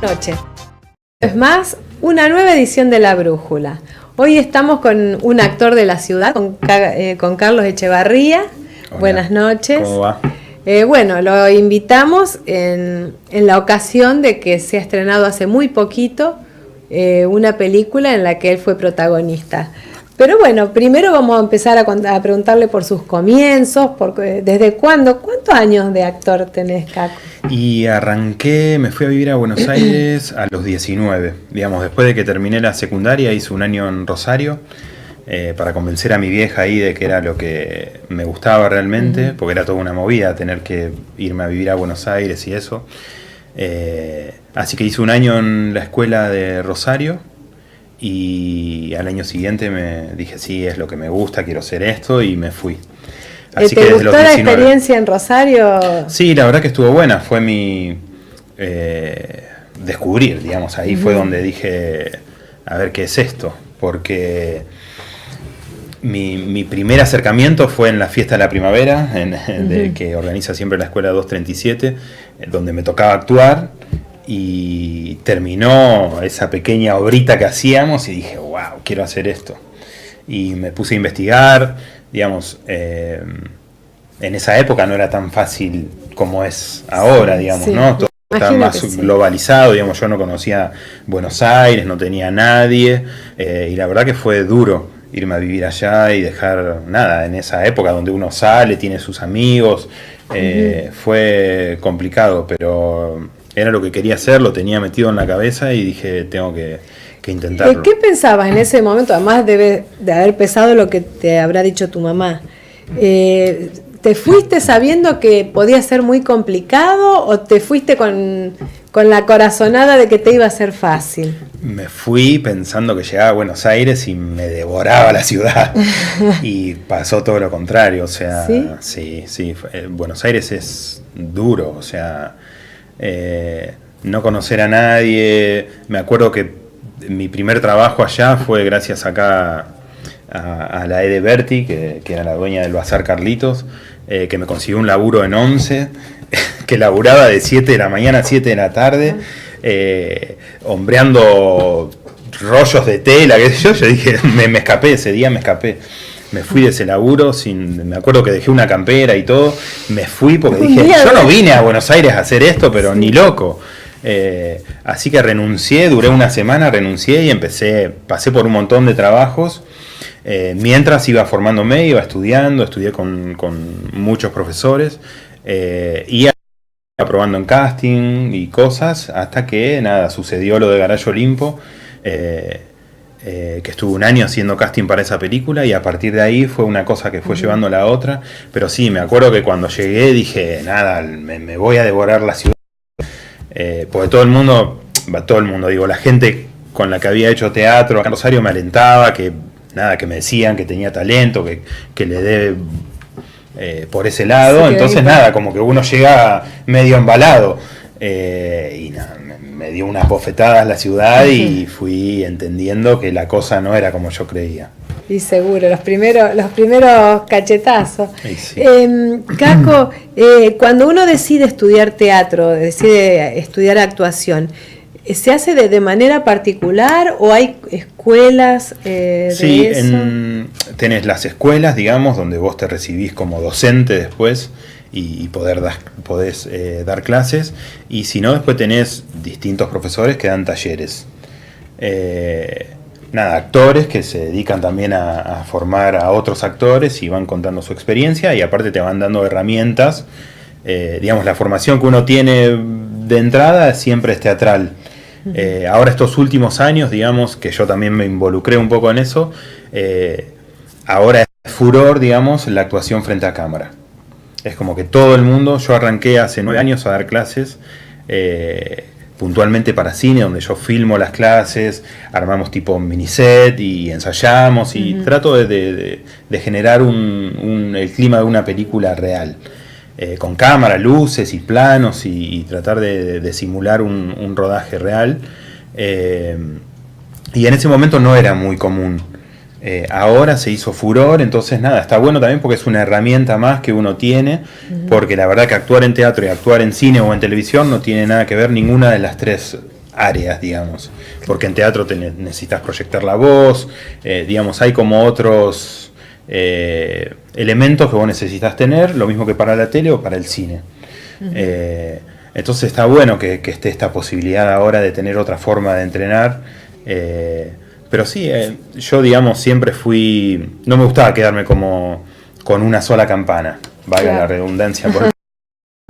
Noche. Es más, una nueva edición de La Brújula. Hoy estamos con un actor de la ciudad, con Carlos Echevarría. Hola. Buenas noches. ¿Cómo va? Bueno, lo invitamos en la ocasión de que se ha estrenado hace muy poquito una película en la que él fue protagonista. Pero bueno, primero vamos a empezar a preguntarle por sus comienzos, ¿desde cuándo? ¿Cuántos años de actor tenés, Caco? Y me fui a vivir a Buenos Aires a los 19. Digamos, después de que terminé la secundaria, hice un año en Rosario para convencer a mi vieja ahí de que era lo que me gustaba realmente, porque era toda una movida tener que irme a vivir a Buenos Aires y eso. Así que hice un año en la escuela de Rosario. Y al año siguiente me dije, sí, es lo que me gusta, quiero hacer esto, y me fui. Así ¿Te gustó la experiencia en Rosario? Sí, la verdad que estuvo buena, fue mi descubrir, digamos, ahí fue donde dije, a ver qué es esto, porque mi primer acercamiento fue en la fiesta de la primavera, que organiza siempre la Escuela 237, donde me tocaba actuar. Y terminó esa pequeña obrita que hacíamos y dije, wow, quiero hacer esto. Y me puse a investigar, digamos, en esa época no era tan fácil como es ahora, digamos, sí. ¿No? Todo estaba más globalizado, digamos, yo no conocía Buenos Aires, no tenía nadie, y la verdad que fue duro irme a vivir allá y dejar nada, en esa época donde uno sale, tiene sus amigos, fue complicado, pero era lo que quería hacer, lo tenía metido en la cabeza y dije, tengo que intentarlo. ¿Qué pensabas en ese momento? Además de haber pesado lo que te habrá dicho tu mamá. ¿Te fuiste sabiendo que podía ser muy complicado o te fuiste con la corazonada de que te iba a ser fácil? Me fui pensando que llegaba a Buenos Aires y me devoraba la ciudad y pasó todo lo contrario, o sea, sí, Buenos Aires es duro, o sea, no conocer a nadie. Me acuerdo que mi primer trabajo allá fue gracias acá a la Ede Berti, que era la dueña del Bazar Carlitos, que me consiguió un laburo en 11, que laburaba de 7 de la mañana a 7 de la tarde, hombreando rollos de tela, qué sé yo. Yo dije, me escapé, ese día me escapé. Me fui de ese laburo, me acuerdo que dejé una campera y todo, me fui porque dije, yo no vine a Buenos Aires a hacer esto, pero ni loco. Así que renuncié, duré una semana, renuncié y pasé por un montón de trabajos, mientras iba formándome, iba estudiando, estudié con muchos profesores, y aprobando en casting y cosas, hasta que nada, sucedió lo de Garayo Olimpo, que estuve un año haciendo casting para esa película y a partir de ahí fue una cosa que fue llevando a la otra, pero sí, me acuerdo que cuando llegué dije, nada, me voy a devorar la ciudad, porque todo el mundo, digo, la gente con la que había hecho teatro acá en Rosario me alentaba, que me decían que tenía talento, que le dé por ese lado, sí, entonces nada, como que uno llega medio embalado, y nada, me dio unas bofetadas la ciudad y fui entendiendo que la cosa no era como yo creía. Y seguro, los primeros cachetazos. Sí. Caco, cuando uno decide estudiar teatro, decide estudiar actuación, ¿se hace de manera particular o hay escuelas de sí, eso? Tenés las escuelas, digamos, donde vos te recibís como docente después y podés dar clases, y si no, después tenés distintos profesores que dan talleres. Actores que se dedican también a formar a otros actores y van contando su experiencia y aparte te van dando herramientas. Digamos, la formación que uno tiene de entrada siempre es teatral. Ahora estos últimos años, digamos, que yo también me involucré un poco en eso, ahora es furor, digamos, la actuación frente a cámara. Es como que todo el mundo, yo arranqué hace 9 años a dar clases, puntualmente para cine, donde yo filmo las clases, armamos tipo miniset y ensayamos y trato de generar el clima de una película real, con cámara, luces y planos y tratar de simular un rodaje real. Y en ese momento no era muy común. Ahora se hizo furor, entonces nada, está bueno también porque es una herramienta más que uno tiene, porque la verdad que actuar en teatro y actuar en cine o en televisión no tiene nada que ver ninguna de las tres áreas, digamos. Porque en teatro necesitas proyectar la voz, digamos, hay como otros elementos que vos necesitas tener, lo mismo que para la tele o para el cine. Entonces está bueno que esté esta posibilidad ahora de tener otra forma de entrenar. Pero sí, yo digamos siempre no me gustaba quedarme como con una sola campana, valga la redundancia,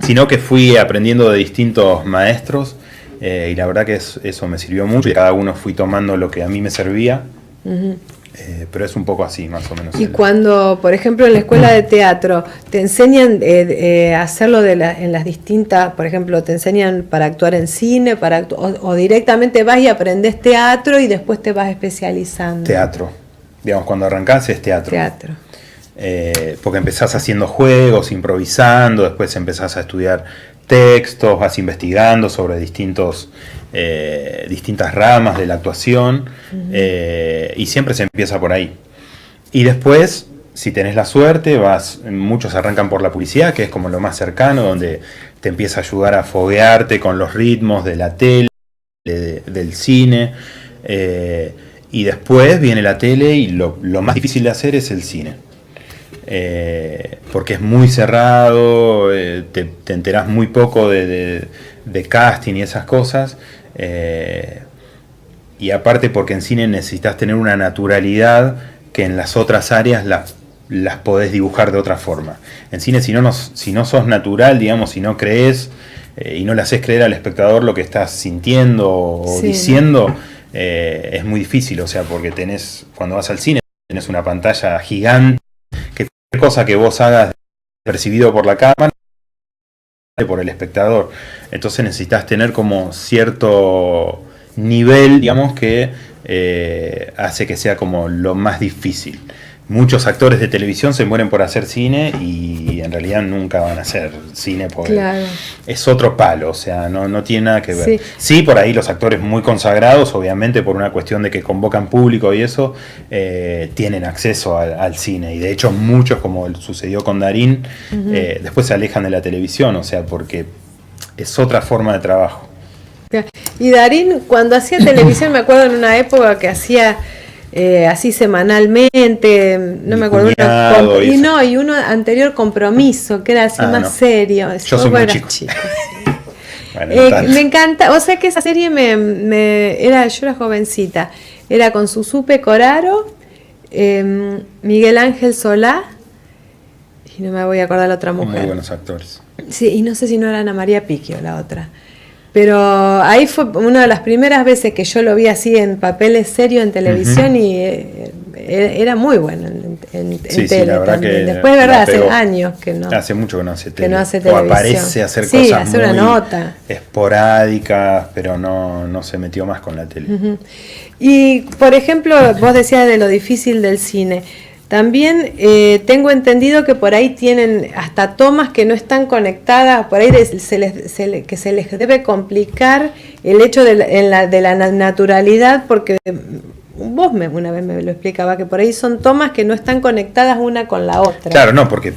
sino que fui aprendiendo de distintos maestros y la verdad que eso me sirvió mucho y cada uno fui tomando lo que a mí me servía. Pero es un poco así, más o menos. Y cuando, por ejemplo, en la escuela de teatro, te enseñan a hacerlo en las distintas, por ejemplo, te enseñan para actuar en cine, o directamente vas y aprendes teatro y después te vas especializando. Teatro. Digamos, cuando arrancás es teatro. Teatro. Porque empezás haciendo juegos, improvisando, después empezás a estudiar textos, vas investigando sobre distintas ramas de la actuación, y siempre se empieza por ahí. Y después, si tenés la suerte, muchos arrancan por la publicidad, que es como lo más cercano, donde te empieza a ayudar a foguearte con los ritmos de la tele, del cine, y después viene la tele y lo más difícil de hacer es el cine. Porque es muy cerrado, te enterás muy poco de casting y esas cosas, y aparte porque en cine necesitas tener una naturalidad que en las otras áreas las podés dibujar de otra forma. En cine si no sos natural, digamos, si no crees y no le haces creer al espectador lo que estás sintiendo o diciendo, es muy difícil, o sea, porque cuando vas al cine tenés una pantalla gigante, que cualquier cosa que vos hagas percibido por la cámara, por el espectador. Entonces necesitas tener como cierto nivel, digamos, que hace que sea como lo más difícil. Muchos actores de televisión se mueren por hacer cine y en realidad nunca van a hacer cine porque es otro palo, o sea, no tiene nada que ver. Sí, por ahí los actores muy consagrados, obviamente por una cuestión de que convocan público y eso, tienen acceso al cine, y de hecho muchos, como sucedió con Darín, después se alejan de la televisión, o sea, porque es otra forma de trabajo. Y Darín, cuando hacía televisión, me acuerdo en una época que hacía así semanalmente, no me acuerdo, y uno anterior, Compromiso, que era así más serio. Yo soy muy chico. Bueno, me encanta, o sea que esa serie yo era jovencita, era con Susú Pecoraro, Miguel Ángel Solá, y no me voy a acordar la otra mujer. Muy buenos actores. Sí, y no sé si no era Ana María Picchio la otra. Pero ahí fue una de las primeras veces que yo lo vi así en papeles serios en televisión, y era muy bueno en tele, la verdad también. Que después, verdad, hace años que no. Hace mucho que no hace tele. Que no hace televisión. O aparece a hacer cosas hace una nota esporádicas, pero no se metió más con la tele. Y, por ejemplo, vos decías de lo difícil del cine. También tengo entendido que por ahí tienen hasta tomas que no están conectadas, por ahí que se les debe complicar el hecho de la naturalidad, porque vos una vez me lo explicaba, que por ahí son tomas que no están conectadas una con la otra. Claro, no, porque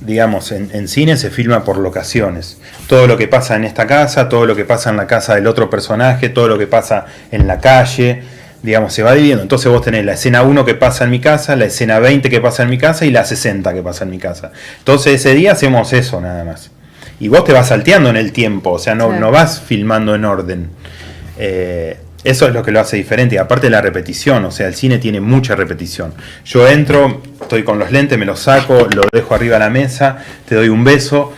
digamos, en cine se filma por locaciones. Todo lo que pasa en esta casa, todo lo que pasa en la casa del otro personaje, todo lo que pasa en la calle, digamos, se va dividiendo. Entonces vos tenés la escena 1 que pasa en mi casa, la escena 20 que pasa en mi casa y la 60 que pasa en mi casa. Entonces ese día hacemos eso nada más. Y vos te vas salteando en el tiempo, o sea, no vas filmando en orden. Eso es lo que lo hace diferente. Y aparte la repetición, o sea, el cine tiene mucha repetición. Yo entro, estoy con los lentes, me los saco, lo dejo arriba de la mesa, te doy un beso.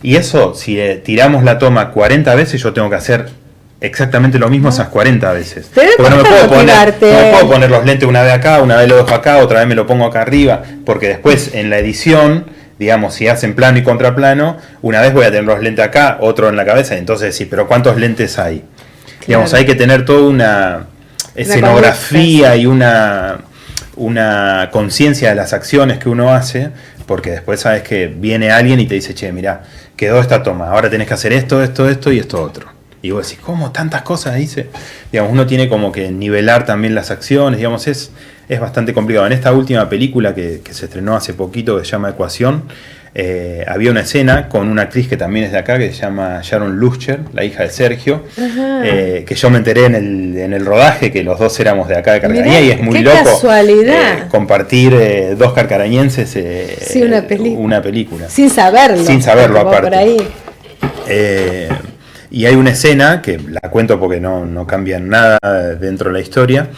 Y eso, si tiramos la toma 40 veces, yo tengo que hacer exactamente lo mismo esas 40 veces. Porque no me puedo poner los lentes una vez acá, una vez lo dejo acá, otra vez me lo pongo acá arriba, porque después en la edición, digamos, si hacen plano y contraplano, una vez voy a tener los lentes acá, otro en la cabeza, entonces sí, pero ¿cuántos lentes hay? Claro. Digamos, hay que tener toda una escenografía y una conciencia de las acciones que uno hace, porque después sabes que viene alguien y te dice, che, mirá, quedó esta toma, ahora tenés que hacer esto y esto otro. Y vos decís, ¿cómo tantas cosas hice? Digamos, uno tiene como que nivelar también las acciones, digamos, es bastante complicado. En esta última película que se estrenó hace poquito, que se llama Ecuación, había una escena con una actriz que también es de acá, que se llama Sharon Luscher, la hija de Sergio, que yo me enteré en el rodaje que los dos éramos de acá de Carcarañá. Mirá, y es muy loco compartir dos carcarañenses una película. Sin saberlo aparte. Por ahí. Y hay una escena, que la cuento porque no cambia nada dentro de la historia,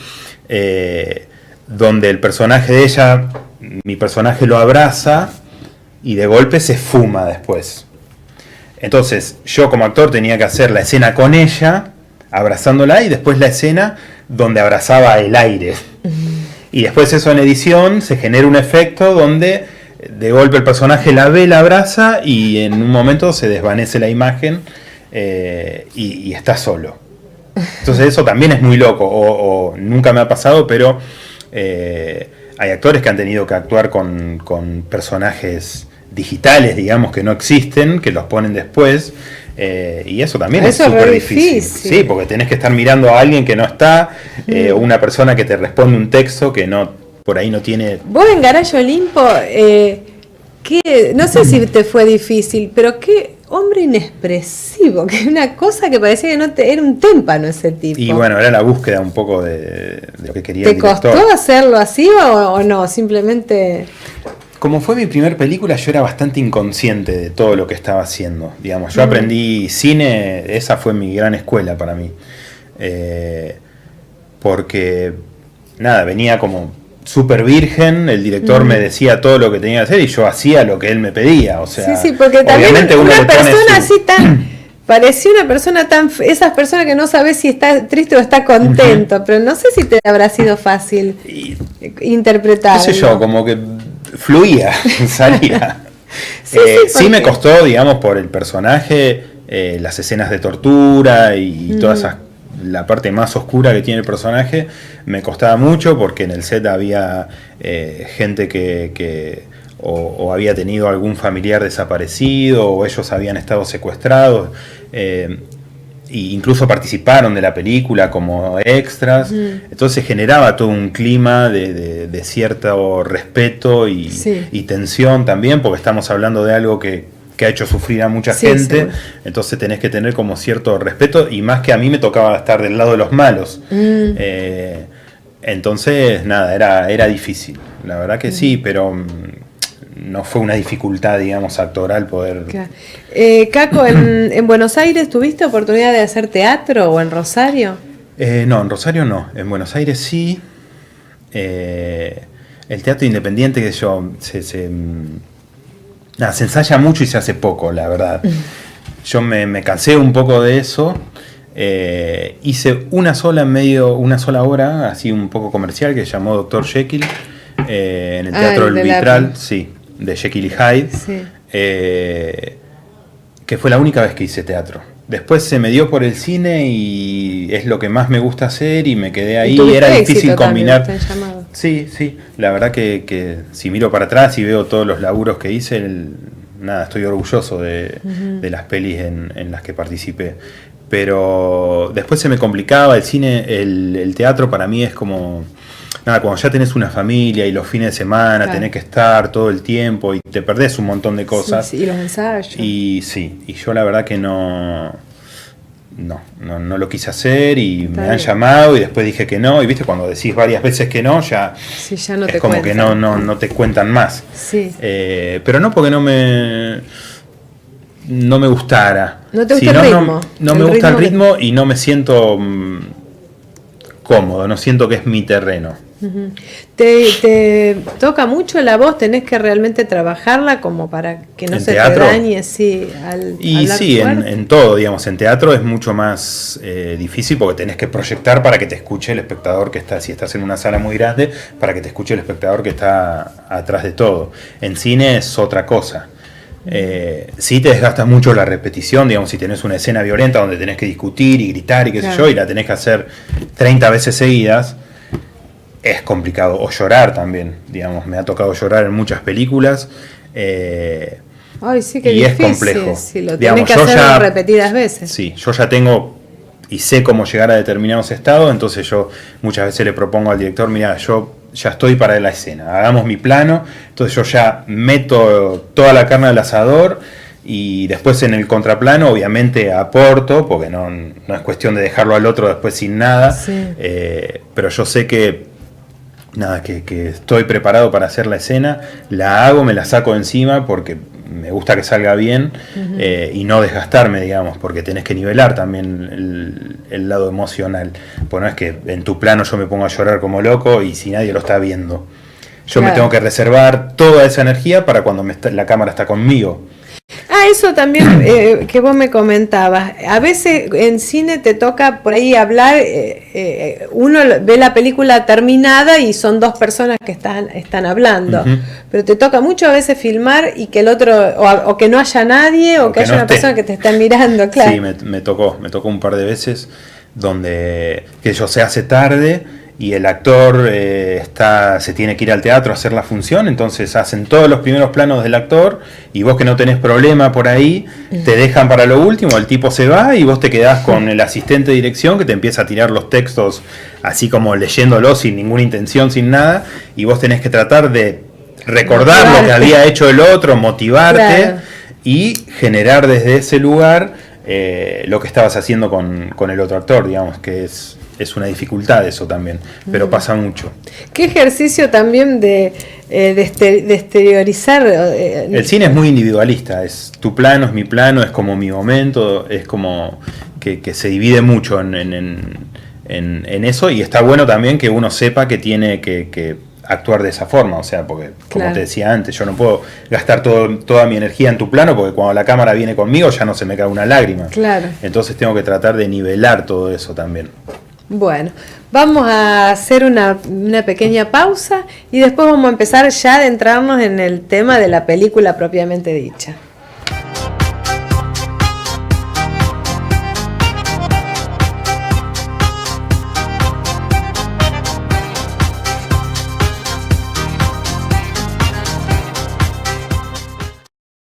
donde el personaje de ella, mi personaje lo abraza y de golpe se fuma después. Entonces yo como actor tenía que hacer la escena con ella, abrazándola, y después la escena donde abrazaba el aire. Y después eso en edición se genera un efecto donde de golpe el personaje la ve, la abraza, y en un momento se desvanece la imagen y está solo. Entonces eso también es muy loco, o nunca me ha pasado, pero hay actores que han tenido que actuar con personajes digitales, digamos, que no existen, que los ponen después, y eso también es súper difícil. Sí, porque tenés que estar mirando a alguien que no está, una persona que te responde un texto que no, por ahí no tiene... Vos en Garayo Olimpo, no sé si te fue difícil, pero qué hombre inexpresivo, que una cosa que parecía que no era un témpano ese tipo. Y bueno, era la búsqueda un poco de lo que quería el director. ¿Te costó hacerlo así o no? Simplemente... Como fue mi primer película, yo era bastante inconsciente de todo lo que estaba haciendo. Digamos, yo aprendí cine, esa fue mi gran escuela para mí. Porque, nada, venía como súper virgen, el director me decía todo lo que tenía que hacer y yo hacía lo que él me pedía. O sea, sí, porque también una persona así tan... Parecía una persona esas personas que no sabes si está triste o está contento, pero no sé si te habrá sido fácil interpretar. No sé yo, como que fluía, salía. Sí me costó, digamos, por el personaje, las escenas de tortura y toda la parte más oscura que tiene el personaje, me costaba mucho porque en el set había gente que o había tenido algún familiar desaparecido, o ellos habían estado secuestrados, e incluso participaron de la película como extras. Entonces generaba todo un clima de cierto respeto y tensión también, porque estamos hablando de algo que ha hecho sufrir a mucha gente, entonces tenés que tener como cierto respeto, y más que a mí me tocaba estar del lado de los malos. Entonces, nada, era difícil, la verdad que sí, pero... no fue una dificultad, digamos, actoral poder... Claro. Caco, ¿en Buenos Aires tuviste oportunidad de hacer teatro o en Rosario? No, en Rosario no, en Buenos Aires sí. El teatro independiente, que se ensaya mucho y se hace poco, la verdad. Yo me cansé un poco de eso. Hice una sola obra, así un poco comercial, que se llamó Dr. Jekyll, en el Teatro del Vitral, de Jekyll y Hyde, que fue la única vez que hice teatro. Después se me dio por el cine y es lo que más me gusta hacer, y me quedé ahí. Era difícil combinar. Sí, la verdad que si miro para atrás y veo todos los laburos que hice, estoy orgulloso de las pelis en las que participé. Pero después se me complicaba el cine, el teatro para mí es como... cuando ya tenés una familia y los fines de semana tenés que estar todo el tiempo y te perdés un montón de cosas. Y los ensayos. Y yo la verdad que no lo quise hacer, y me han llamado y después dije que no, y viste, cuando decís varias veces que no, ya no es como que no te cuentan más. Pero no porque no me gustara. ¿No te gusta el ritmo? No me gusta el ritmo y no me siento cómodo, no siento que es mi terreno. ¿Te toca mucho la voz? ¿Tenés que realmente trabajarla como para que no se te dañe? En todo, digamos, en teatro es mucho más difícil, porque tenés que proyectar para que te escuche el espectador que está, si estás en una sala muy grande, para que te escuche el espectador que está atrás de todo. En cine es otra cosa. Sí te desgasta mucho la repetición, digamos, si tenés una escena violenta donde tenés que discutir y gritar y qué sé yo, y la tenés que hacer 30 veces seguidas, es complicado. O llorar también, digamos, me ha tocado llorar en muchas películas, sí, qué y difícil, es complejo. Si lo tenés que hacer repetidas veces. Sí, yo ya tengo y sé cómo llegar a determinados estados, entonces yo muchas veces le propongo al director, mira, yo ya estoy para la escena, hagamos mi plano, entonces yo ya meto toda la carne al asador y después en el contraplano obviamente aporto, porque no es cuestión de dejarlo al otro después sin nada, Sí. Pero yo sé que que estoy preparado para hacer la escena, la hago, me la saco de encima porque me gusta que salga bien, y no desgastarme, digamos, porque tenés que nivelar también el lado emocional. Pues no es que en tu plano yo me pongo a llorar como loco y si nadie lo está viendo. Yo me tengo que reservar toda esa energía para cuando la cámara está conmigo. Eso también que vos me comentabas. A veces en cine te toca por ahí hablar, uno ve la película terminada y son dos personas que están hablando, pero te toca mucho a veces filmar y que el otro, o que no haya nadie, o que haya una persona que te esté mirando, claro. Sí, me tocó un par de veces donde que yo se hace tarde y el actor se tiene que ir al teatro a hacer la función, entonces hacen todos los primeros planos del actor y vos que no tenés problema por ahí, te dejan para lo último, el tipo se va y vos te quedás con el asistente de dirección que te empieza a tirar los textos así como leyéndolos sin ninguna intención, sin nada, y vos tenés que tratar de recordar lo que había hecho el otro, motivarte y generar desde ese lugar lo que estabas haciendo con el otro actor, digamos, que es una dificultad eso también, pero pasa mucho. ¿Qué ejercicio también de exteriorizar? El cine es muy individualista, es tu plano, es mi plano, es como mi momento, es como que se divide mucho en eso, y está bueno también que uno sepa que tiene que actuar de esa forma, o sea, porque como te decía antes, yo no puedo gastar toda mi energía en tu plano porque cuando la cámara viene conmigo ya no se me cae una lágrima. Claro. Entonces tengo que tratar de nivelar todo eso también. Bueno, vamos a hacer una pequeña pausa y después vamos a empezar ya a adentrarnos en el tema de la película propiamente dicha.